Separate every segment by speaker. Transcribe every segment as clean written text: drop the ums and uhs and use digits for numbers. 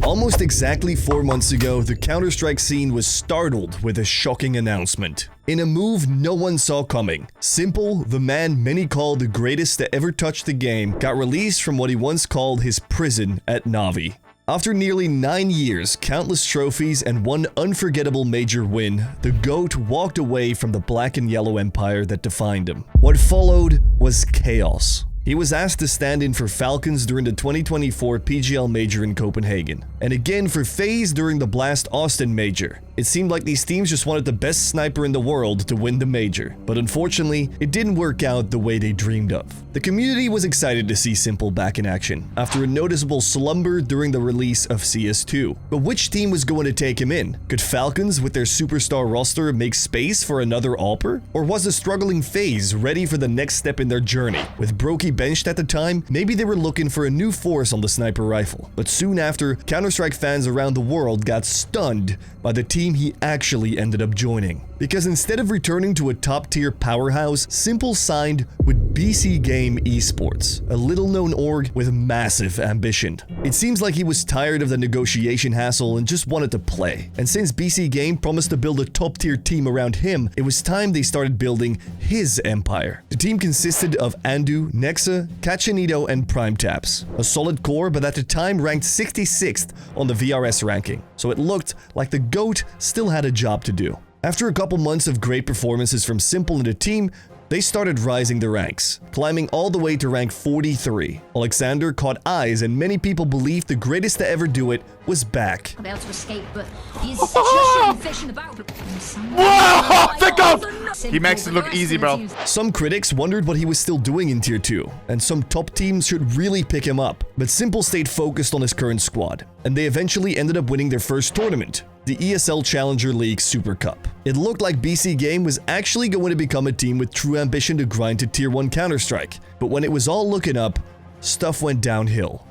Speaker 1: Almost exactly 4 months ago, the Counter-Strike scene was startled with a shocking announcement. In a move no one saw coming, s1mple, the man many call the greatest to ever touch the game, got released from what he once called his prison at Na'Vi. After nearly 9 years, countless trophies, and one unforgettable major win, the GOAT walked away from the black and yellow empire that defined him. What followed was chaos. He was asked to stand in for Falcons during the 2024 PGL Major in Copenhagen, and again for FaZe during the Blast Austin Major. It seemed like these teams just wanted the best sniper in the world to win the major, but unfortunately, it didn't work out the way they dreamed of. The community was excited to see s1mple back in action, after a noticeable slumber during the release of CS2. But which team was going to take him in? Could Falcons with their superstar roster make space for another AWPer? Or was the struggling FaZe ready for the next step in their journey? With Brokey benched at the time, maybe they were looking for a new force on the sniper rifle. But soon after, Counter-Strike fans around the world got stunned by the team he actually ended up joining. Because instead of returning to a top-tier powerhouse, s1mple signed with BCGame Esports, a little-known org with massive ambition. It seems like he was tired of the negotiation hassle and just wanted to play. And since BCGame promised to build a top-tier team around him, it was time they started building his empire. The team consisted of Andu, Nexa, Kachanito, and PrimeTaps. A solid core, but at the time ranked 66th on the VRS ranking. So it looked like the GOAT still had a job to do. After a couple months of great performances from s1mple and the team, they started rising the ranks, climbing all the way to rank 43. Alexander caught eyes and many people believed the greatest to ever do it was back.
Speaker 2: About to escape, but he's just fishing about.
Speaker 3: Whoa! Think out! He makes it look easy, bro.
Speaker 1: Some critics wondered what he was still doing in Tier 2, and some top teams should really pick him up. But s1mple stayed focused on his current squad, and they eventually ended up winning their first tournament, the ESL Challenger League Super Cup. It looked like BCGame was actually going to become a team with true ambition to grind to Tier 1 Counter-Strike, but when it was all looking up, stuff went downhill.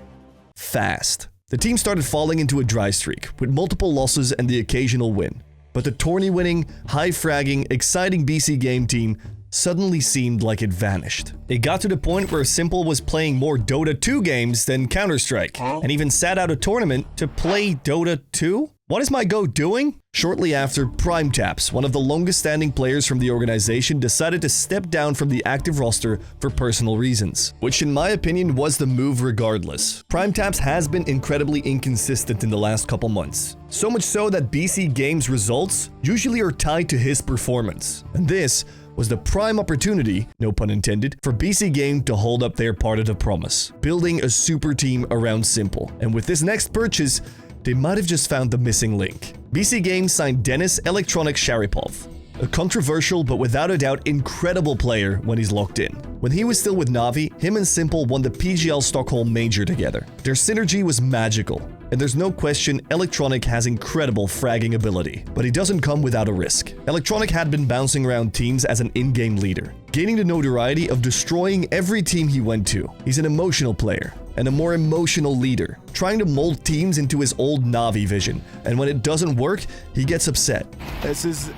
Speaker 1: Fast. The team started falling into a dry streak, with multiple losses and the occasional win. But the tourney-winning, high-fragging, exciting BCGame team suddenly seemed like it vanished. It got to the point where s1mple was playing more Dota 2 games than Counter-Strike, and even sat out a tournament to play Dota 2? What is my GOAT doing? Shortly after, PrimeTaps, one of the longest-standing players from the organization, decided to step down from the active roster for personal reasons, which in my opinion was the move regardless. PrimeTaps has been incredibly inconsistent in the last couple months, so much so that BCGame's results usually are tied to his performance, and this was the prime opportunity, no pun intended, for BCGame to hold up their part of the promise, building a super team around s1mple. And with this next purchase, they might have just found the missing link. BCGame signed Denis Electronic Sharipov, a controversial but without a doubt incredible player when he's locked in. When he was still with Na'Vi, him and s1mple won the PGL Stockholm Major together. Their synergy was magical, and there's no question Electronic has incredible fragging ability, but he doesn't come without a risk. Electronic had been bouncing around teams as an in-game leader, gaining the notoriety of destroying every team he went to. He's an emotional player, and a more emotional leader, trying to mold teams into his old Na'Vi vision, and when it doesn't work, he gets upset.
Speaker 3: This is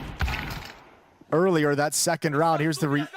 Speaker 3: earlier, that second round. Here's the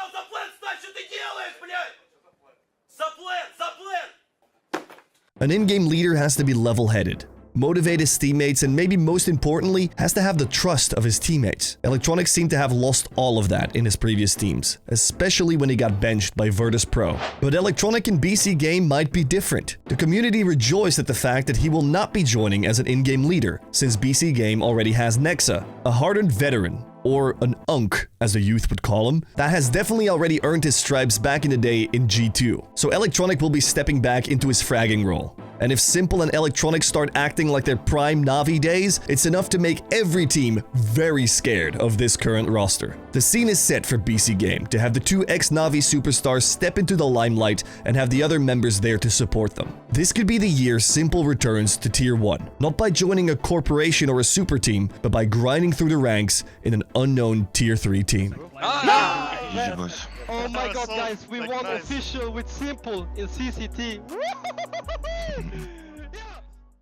Speaker 1: An in-game leader has to be level-headed, motivate his teammates, and maybe most importantly, has to have the trust of his teammates. Electronic seemed to have lost all of that in his previous teams, especially when he got benched by Virtus.pro. But Electronic in BCGame might be different. The community rejoiced at the fact that he will not be joining as an in-game leader, since BCGame already has Nexa, a hardened veteran, or an unk, as the youth would call him, that has definitely already earned his stripes back in the day in G2. So Electronic will be stepping back into his fragging role. And if s1mple and Electronic start acting like their prime Na'Vi days, it's enough to make every team very scared of this current roster. The scene is set for BCGame to have the two ex-Na'Vi superstars step into the limelight and have the other members there to support them. This could be the year s1mple returns to Tier 1, not by joining a corporation or a super team, but by grinding through the ranks in an unknown Tier 3 team.
Speaker 4: Oh my god, guys, we won official with s1mple in CCT.